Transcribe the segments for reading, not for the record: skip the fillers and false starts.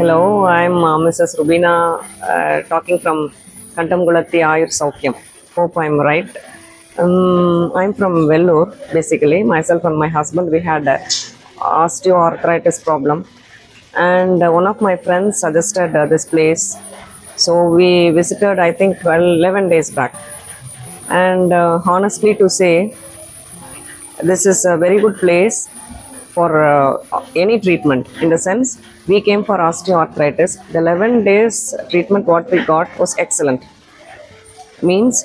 Hello, I'm Mrs. Rubina talking from Kantamgulati Ayur Saukyam. Hope I'm right. I'm from Vellore, basically. Myself and my husband, we had a osteoarthritis problem. And one of my friends suggested this place. So we visited, I think, 11 days back. And honestly to say, this is a very good place for any treatment. In the sense, we came for osteoarthritis. The 11 days treatment what we got was excellent. Means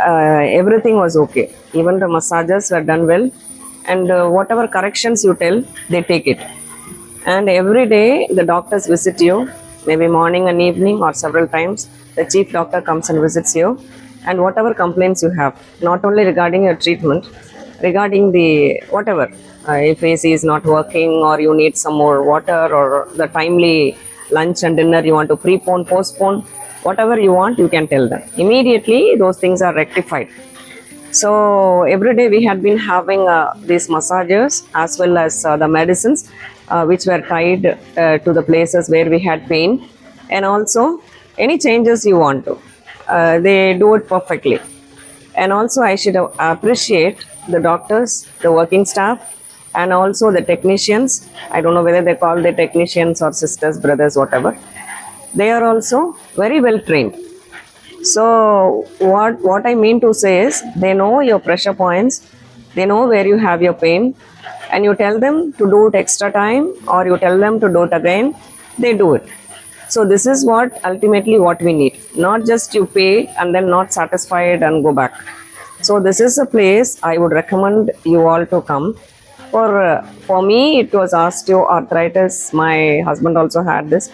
everything was okay. Even the massages were done well, and whatever corrections you tell, they take it. And every day the doctors visit you, maybe morning and evening or several times. The chief doctor comes and visits you, and whatever complaints you have, not only regarding your treatment, regarding the whatever, if AC is not working or you need some more water or the timely lunch and dinner you want to prepone, postpone, whatever you want, you can tell them. Immediately those things are rectified. So every day we had been having these massages as well as the medicines which were tied to the places where we had pain, and also any changes you want to, they do it perfectly. And also I should appreciate the doctors, the working staff, and also the technicians. I don't know whether they call the technicians or sisters, brothers, whatever. They are also very well trained. So what I mean to say is, they know your pressure points, they know where you have your pain, and you tell them to do it extra time or you tell them to do it again, they do it. So this is what ultimately what we need, not just you pay and then not satisfied and go back. So this is a place I would recommend you all to come. For me, it was osteoarthritis. My husband also had this.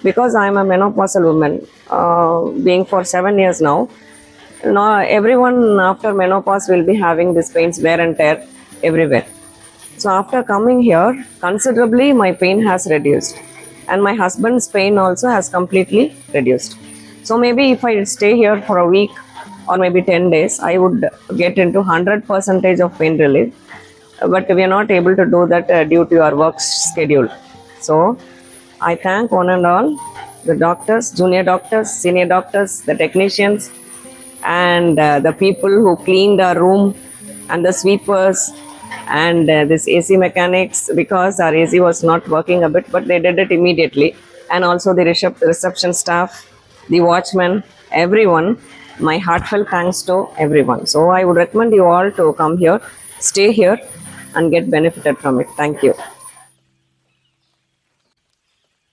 Because I am a menopausal woman, being for 7 years now, everyone after menopause will be having these pains, wear and tear everywhere. So after coming here, considerably my pain has reduced, and my husband's pain also has completely reduced. So maybe if I stay here for a week or maybe 10 days, I would get into 100% of pain relief. But we are not able to do that due to our work schedule. So I thank one and all, the doctors, junior doctors, senior doctors, the technicians, and the people who cleaned our room, and the sweepers, and this AC mechanics, because our AC was not working a bit, but they did it immediately. And also the reception staff, the watchman, everyone. My heartfelt thanks to everyone. So I would recommend you all to come here, stay here, and get benefited from it. Thank you.